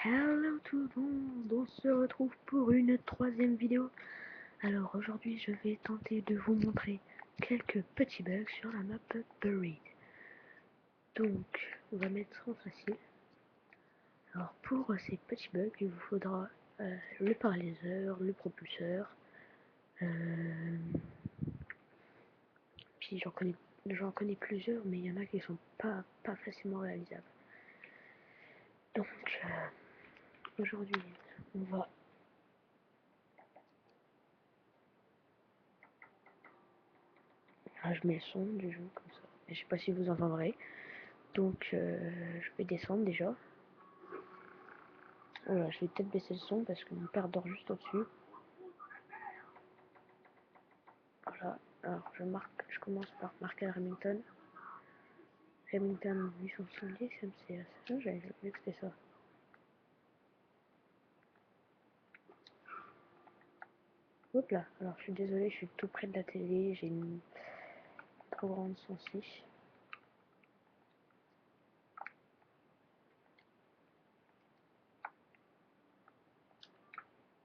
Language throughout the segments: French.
Hello tout le monde, on se retrouve pour une troisième vidéo. Alors aujourd'hui je vais tenter de vous montrer quelques petits bugs sur la map Buried. Donc on va mettre en facile. Alors pour ces petits bugs il vous faudra le paralyseur, le propulseur. Puis j'en connais plusieurs mais il y en a qui sont pas facilement réalisables. Donc aujourd'hui on va je mets le son du jeu comme ça. Je sais pas si vous entendrez. Donc je vais descendre déjà. Voilà, je vais peut-être baisser le son parce que mon père dort juste au-dessus. Voilà, alors je commence par marquer Remington. Remington 870 MCS. Ah, j'avais oublié que c'était ça. Hop là, alors je suis désolé, je suis tout près de la télé, j'ai une trop grande 106.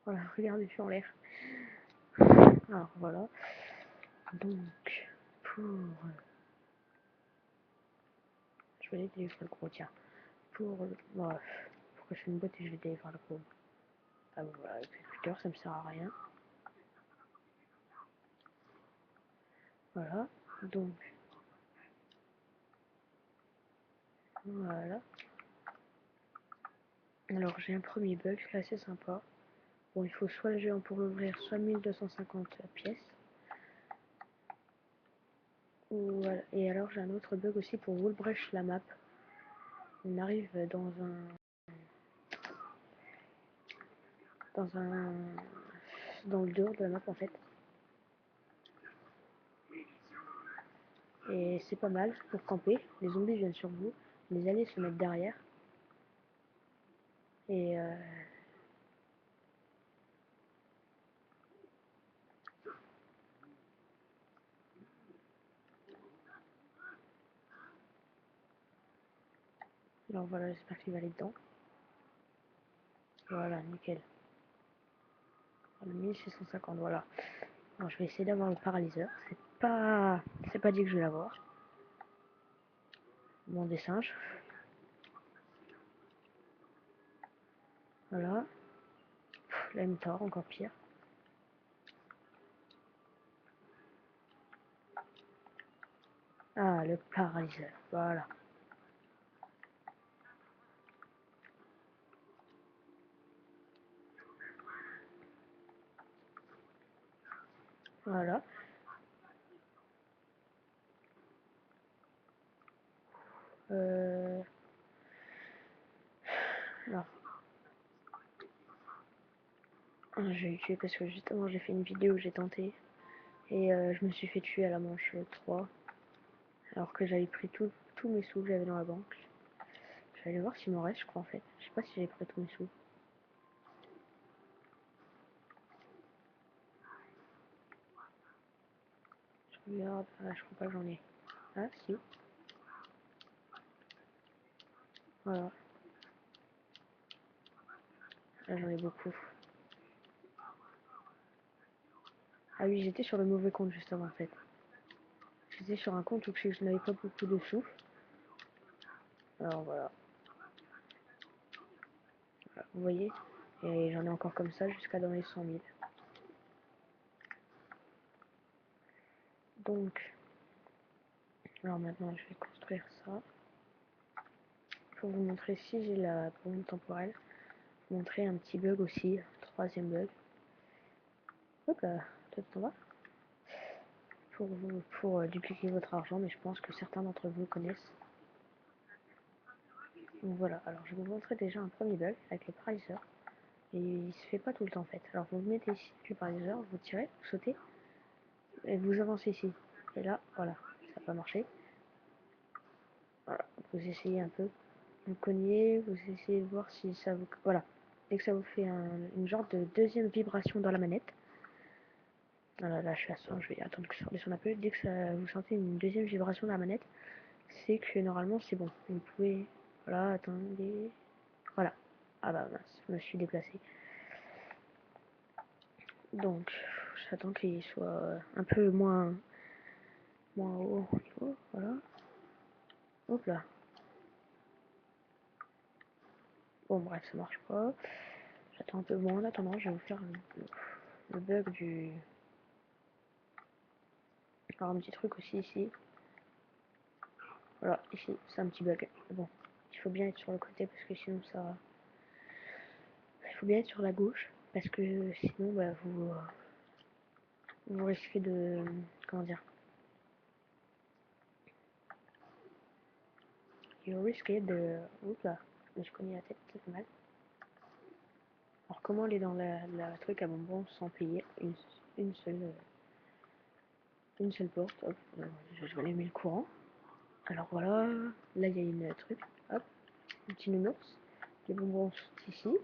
Voilà, regardez, je suis en l'air. Alors voilà, donc pour... Je vais aller délivrer le gros, tiens. Pour... Bref, pourquoi je fais une boîte et je vais délivrer le gros. Ah bon, voilà, exécuteur, ça me sert à rien. Voilà, donc... Voilà. Alors j'ai un premier bug, c'est assez sympa. Bon, il faut soit le géant pour l'ouvrir, soit 1250 pièces. Voilà. Et alors j'ai un autre bug aussi pour Woolbrecht la map. On arrive dans le dehors de la map en fait. Et c'est pas mal pour camper. Les zombies viennent sur vous, les alliés se mettent derrière. Et alors voilà, j'espère qu'il va aller dedans. Voilà, nickel. 1650, voilà. Alors je vais essayer d'avoir le paralyseur. C'est pas dit que je vais l'avoir. Bon, des singes. Voilà. La Mtor, encore pire. Ah, le paralyseur, voilà. Voilà. Alors, je vais tuer parce que justement j'ai fait une vidéo où j'ai tenté. Et je me suis fait tuer à la manche 3. Alors que j'avais pris tous mes sous que j'avais dans la banque. Je vais aller voir s'il m'en reste, je crois en fait. Je sais pas si j'ai pris tous mes sous. Je regarde. Ah, je crois pas que j'en ai. Ah, si. Voilà. Là, j'en ai beaucoup. Ah oui, j'étais sur le mauvais compte justement en fait. J'étais sur un compte où je n'avais pas beaucoup de sous. Alors voilà. Vous voyez. Et j'en ai encore comme ça jusqu'à dans les 100 000. Donc, alors maintenant je vais construire ça. Pour vous montrer si j'ai la bombe temporelle. Montrer un petit bug aussi. Troisième bug. Hop là, peut-être on va. Pour dupliquer votre argent, mais je pense que certains d'entre vous connaissent. Donc voilà, alors je vais vous montrer déjà un premier bug avec le paralyseur. Et il se fait pas tout le temps en fait. Alors vous mettez ici le paralyseur, vous tirez, vous sautez, et vous avancez ici. Et là, voilà, ça n'a pas marché. Voilà, vous essayez un peu, vous cognez, vous essayez de voir si ça vous... Voilà, dès que ça vous fait une genre de deuxième vibration dans la manette. Voilà, là je suis à 100, je vais attendre que ça redescende un peu. Dès que ça, vous sentez une deuxième vibration dans la manette, c'est que normalement c'est bon. Vous pouvez... Voilà, attendez... Voilà. Ah bah mince, je me suis déplacé. Donc, j'attends qu'il soit un peu moins haut au niveau, voilà. Hop là. Bon bref, ça marche pas. J'attends un peu moins. En attendant, je vais vous faire le bug du... Alors un petit truc aussi ici. Voilà, ici, c'est un petit bug. Bon, il faut bien être sur le côté parce que sinon ça... Il faut bien être sur la gauche parce que sinon bah, vous risquez de... Comment dire? Vous risquez de... Oups là, je me suis cogné la tête, c'est pas mal. Alors comment aller dans la truc à bonbons sans payer une seule porte? Hop, je vais allumer le courant. Alors voilà, là il y a une truc, hop, un petit nounours. Les bonbons sont ici.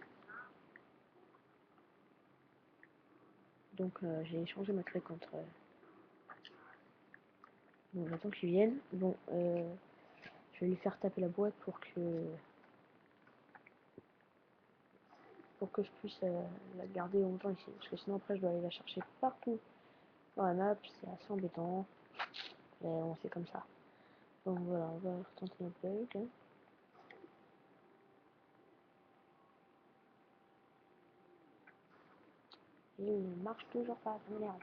Donc j'ai échangé ma clé contre... Bon, j'attends qu'ils viennent. Bon, je vais lui faire taper la boîte pour que je puisse la garder longtemps ici. Parce que sinon après je dois aller la chercher partout dans la map, c'est assez embêtant. Mais bon, c'est comme ça. Donc voilà, on va retenter notre bug. Hein. Et il marche toujours pas, ça m'énerve.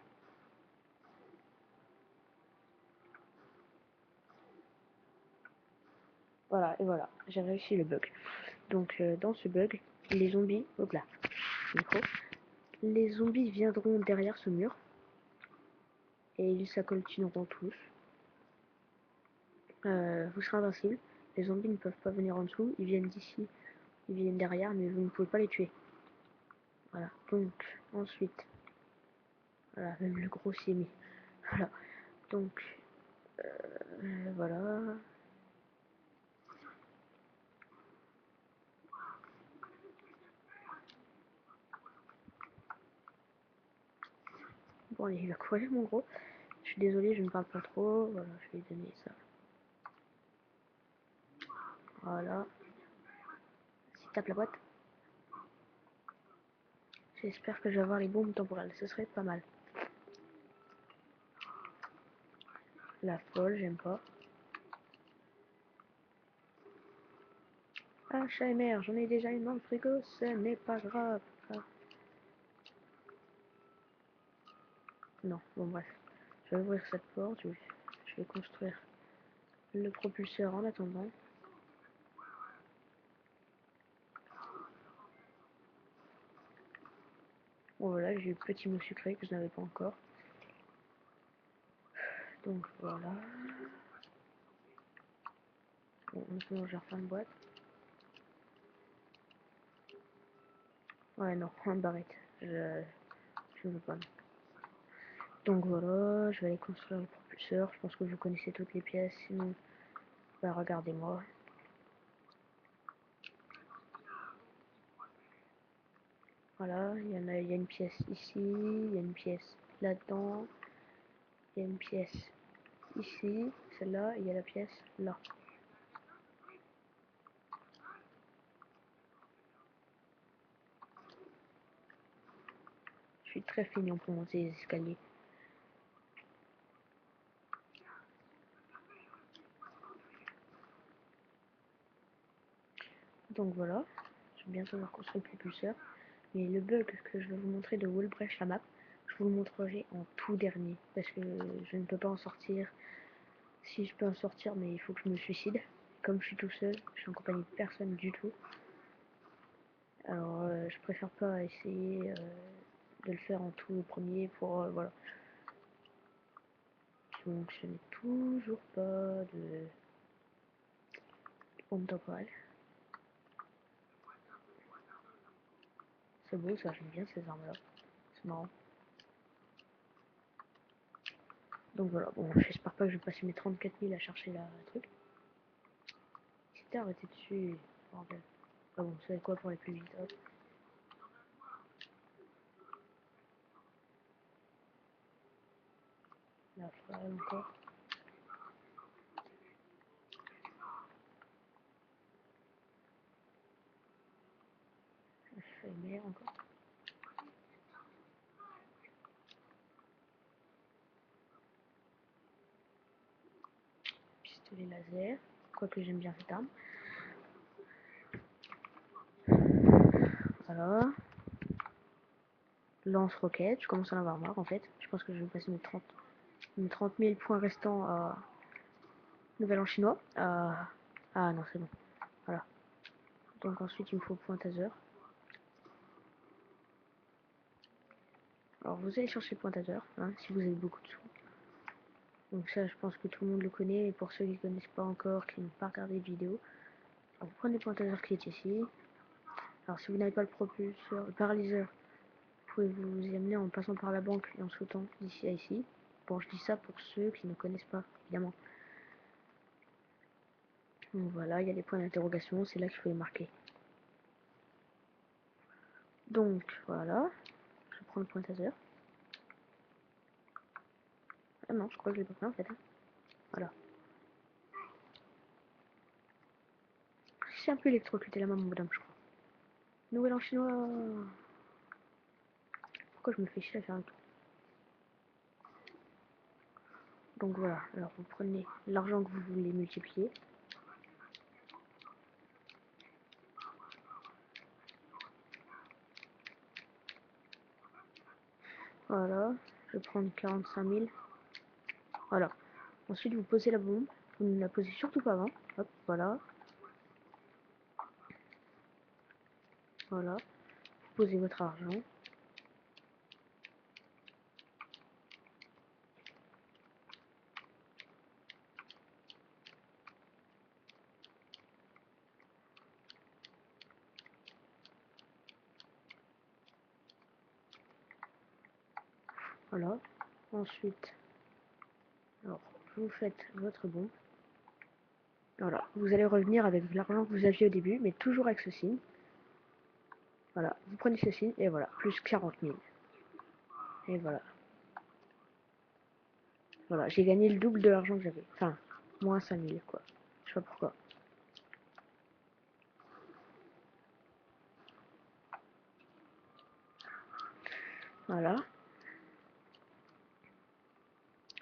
Voilà, et voilà, j'ai réussi le bug. Donc dans ce bug, les zombies, hop là, micro, les zombies viendront derrière ce mur et ils s'accoltineront tous. Vous serez invincible. Les zombies ne peuvent pas venir en dessous, ils viennent d'ici, ils viennent derrière, mais vous ne pouvez pas les tuer. Voilà, donc ensuite, voilà, même le gros s'y est mis. Voilà, donc voilà. Bon, allez, il va courir mon gros. Je suis désolé, je ne parle pas trop. Voilà, je vais lui donner ça. Voilà. S'il tape la boîte, j'espère que je vais avoir les bombes temporelles. Ce serait pas mal. La folle, j'aime pas. Ah, chat mère, j'en ai déjà une dans le frigo, ce n'est pas grave. Ah. Non, bon bref. Je vais ouvrir cette porte, je vais construire le propulseur en attendant. Bon voilà, j'ai eu le petit mot sucré que je n'avais pas encore. Donc voilà. Bon, maintenant je refais une boîte. Ouais non, un barrette. Je veux pas. Donc voilà, je vais aller construire le propulseur. Je pense que vous connaissez toutes les pièces, sinon, bah regardez-moi. Voilà, il y a une pièce ici, il y a une pièce là-dedans, il y a une pièce ici, celle-là, et il y a la pièce là. Je suis très feignant pour monter les escaliers. Donc voilà, je vais bientôt avoir construit le propulseur. Mais le bug que je vais vous montrer de Wallbreach la map, je vous le montrerai en tout dernier. Parce que je ne peux pas en sortir. Si je peux en sortir, mais il faut que je me suicide. Comme je suis tout seul, je suis en compagnie de personne du tout. Alors je préfère pas essayer de le faire en tout premier pour voilà. Donc je n'ai toujours pas de bombe temporelle. C'est beau ça, j'aime bien ces armes là. C'est marrant. Donc voilà, bon j'espère pas que je vais passer mes 34 000 à chercher la truc. Si t'es arrêté dessus, bordel. Ah bon, vous savez quoi pour aller plus vite, hop. La folle encore. fallait meilleur encore. Pistolet laser, quoique j'aime bien cette arme. Voilà. Lance-roquette, je commence à en avoir marre en fait. Je pense que je vais passer mes 30 000 points restants à Nouvel An chinois. Ah non, c'est bon. Voilà. Donc ensuite il me faut point taser. Alors vous allez chercher point taser, hein, si vous avez beaucoup de sous. Donc ça je pense que tout le monde le connaît, et pour ceux qui ne connaissent pas encore, qui n'ont pas regardé de vidéo, alors, vous prenez le point taser qui est ici. Alors si vous n'avez pas le propulseur, le paralyseur, vous pouvez vous y amener en passant par la banque et en sautant d'ici à ici. Bon, je dis ça pour ceux qui ne connaissent pas, évidemment. Donc voilà, il y a des points d'interrogation, c'est là qu'il faut les marquer. Donc voilà, je prends le point taser. Ah non, je crois que je l'ai pas pris en fait. Voilà. C'est un peu électrocuté la main, mon madame, je crois. Nouvel An chinois. Pourquoi je me fais chier à faire un tour? Donc voilà, alors vous prenez l'argent que vous voulez multiplier. Voilà, je vais prendre 45 000. Voilà. Ensuite, vous posez la bombe. Vous ne la posez surtout pas avant. Hop, voilà. Voilà. Vous posez votre argent. Voilà. Ensuite, alors, vous faites votre bombe. Voilà. Vous allez revenir avec l'argent que vous aviez au début, mais toujours avec ce signe. Voilà. Vous prenez ce signe, et voilà. Plus 40 000. Et voilà. Voilà. J'ai gagné le double de l'argent que j'avais. Enfin, moins 5 000, quoi. Je sais pas pourquoi. Voilà.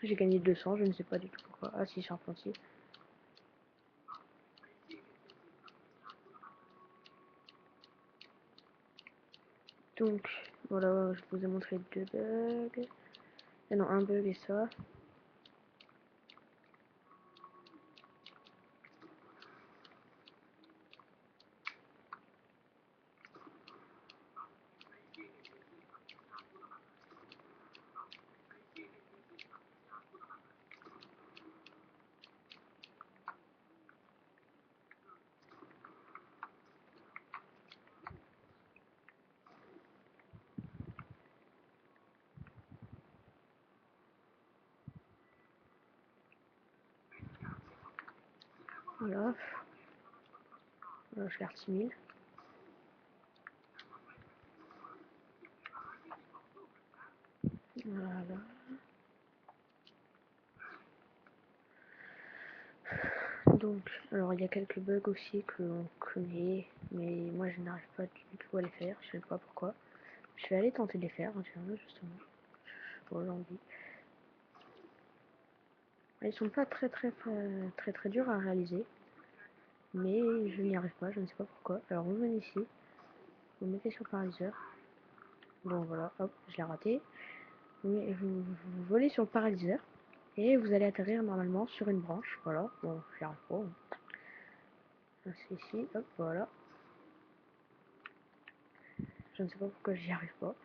J'ai gagné 200, je ne sais pas du tout pourquoi. Ah si, charpentier. Donc, voilà, je vous ai montré deux bugs. Et non, un bug et ça. Voilà. Voilà, je garde 6 000. Voilà. Donc, alors il y a quelques bugs aussi que l'on connaît, mais moi je n'arrive pas du tout à les faire, je sais pas pourquoi. Je vais aller tenter de les faire, tiens, justement. J'ai envie. Ils sont pas très durs à réaliser, mais je n'y arrive pas, je ne sais pas pourquoi. Alors vous venez ici, vous mettez sur le paralyseur. Bon voilà, hop, je l'ai raté. Vous volez sur le paralyseur et vous allez atterrir normalement sur une branche. Voilà, bon, j'y arrive pas. C'est ici, hop, voilà. Je ne sais pas pourquoi j'y arrive pas.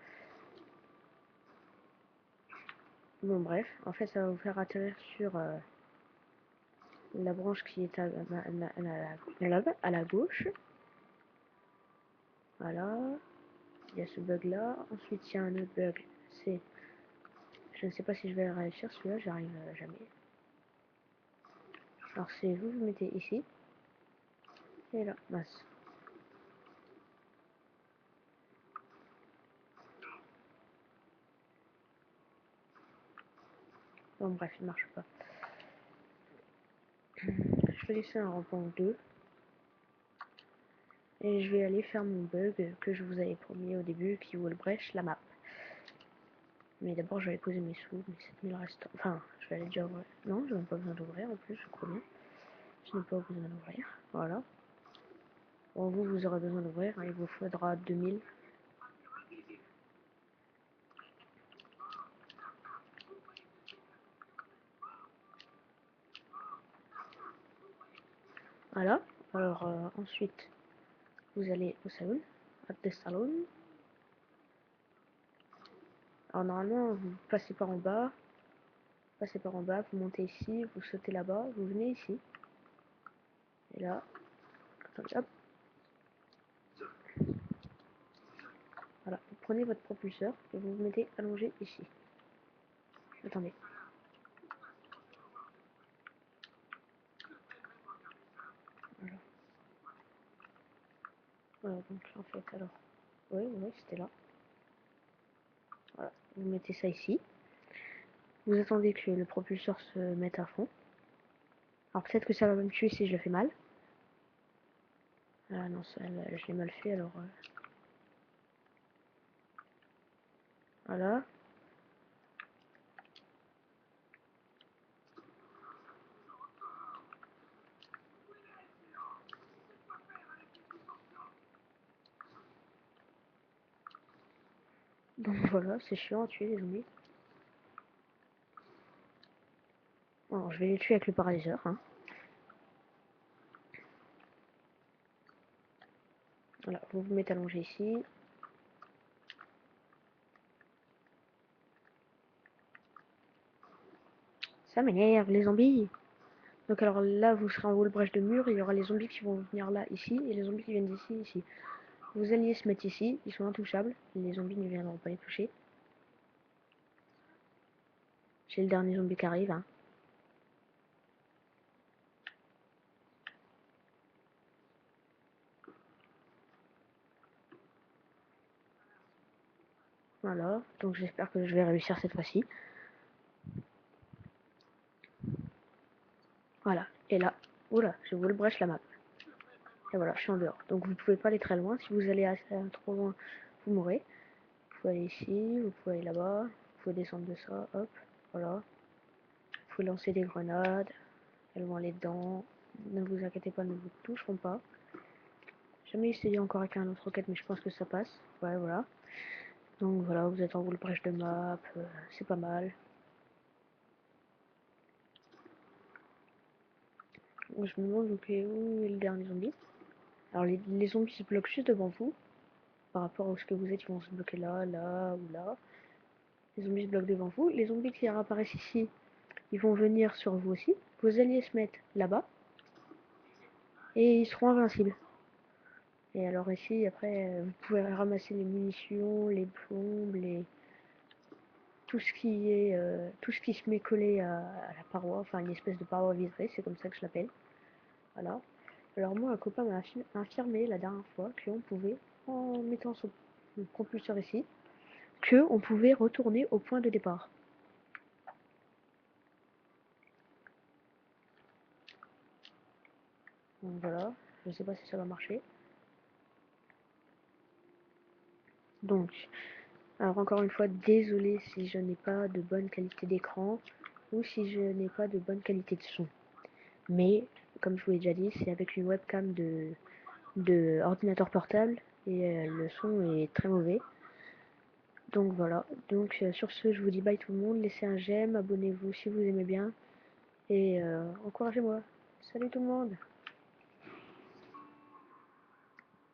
Bon, bref, en fait, ça va vous faire atterrir sur la branche qui est à la gauche. Voilà, il y a ce bug là. Ensuite, il y a un autre bug, c'est. Je ne sais pas si je vais réussir celui-là, j'arrive jamais. Alors, c'est vous mettez ici. Et là, mince. Bon, bref, il marche pas. Je vais laisser un rebond 2. Et je vais aller faire mon bug que je vous avais promis au début, qui Wallbreach la map. Mais d'abord, je vais aller poser mes sous, mes 7000 restants. Enfin, je vais aller déjà ouvrir. Non, je n'ai pas besoin d'ouvrir en plus, je crois bien. Je n'ai pas besoin d'ouvrir. Voilà. Bon, vous aurez besoin d'ouvrir. Hein, il vous faudra 2000. Voilà. Alors, ensuite, vous allez au salon. À des salons. Alors, normalement, vous passez par en bas. Passez par en bas, vous montez ici, vous sautez là-bas, vous venez ici. Et là, attendez, hop. Voilà, vous prenez votre propulseur et vous vous mettez allongé ici. Attendez. Voilà. Voilà, donc en fait, alors. Oui, oui, c'était là. Voilà, vous mettez ça ici. Vous attendez que le propulseur se mette à fond. Alors peut-être que ça va me tuer si je le fais mal. Ah non, ça, je l'ai mal fait alors. Voilà. Donc voilà, c'est chiant à tuer les zombies. Alors je vais les tuer avec le paralyseur. Hein. Voilà, vous vous mettez allongé ici. Ça m'énerve, les zombies. Donc alors là, vous serez en wall brèche de mur, il y aura les zombies qui vont venir là, ici, et les zombies qui viennent d'ici, ici. Vous alliez se mettre ici, ils sont intouchables, les zombies ne viendront pas les toucher. J'ai le dernier zombie qui arrive. Hein. Voilà, donc j'espère que je vais réussir cette fois-ci. Voilà, et là, oula, je wall brèche la map. Et voilà, je suis en dehors. Donc vous pouvez pas aller très loin, si vous allez assez trop loin, vous mourrez. Vous pouvez aller ici, vous pouvez aller là-bas, vous pouvez descendre de ça, hop, voilà. Vous pouvez lancer des grenades, elles vont aller dedans. Ne vous inquiétez pas, elles ne vous toucheront pas. Jamais essayé encore avec un autre roquette, mais je pense que ça passe. Ouais, voilà. Donc voilà, vous êtes en wall brèche de map, c'est pas mal. Je me demande où est le dernier zombie. Alors les zombies se bloquent juste devant vous. Par rapport à ce que vous êtes, ils vont se bloquer là, là ou là. Les zombies se bloquent devant vous. Les zombies qui apparaissent ici, ils vont venir sur vous aussi. Vos alliés se mettent là-bas. Et ils seront invincibles. Et alors ici, après, vous pouvez ramasser les munitions, les plombes, tout ce qui se met collé à la paroi, enfin une espèce de paroi vitrée, c'est comme ça que je l'appelle. Voilà. Alors moi, un copain m'a affirmé la dernière fois qu'on pouvait, en mettant son propulseur ici, qu'on pouvait retourner au point de départ. Donc voilà, je sais pas si ça va marcher. Donc, alors encore une fois, désolé si je n'ai pas de bonne qualité d'écran ou si je n'ai pas de bonne qualité de son. Mais, comme je vous l'ai déjà dit, c'est avec une webcam de ordinateur portable et le son est très mauvais. Donc voilà, donc sur ce, je vous dis bye tout le monde, laissez un j'aime, abonnez-vous si vous aimez bien et encouragez-moi. Salut tout le monde!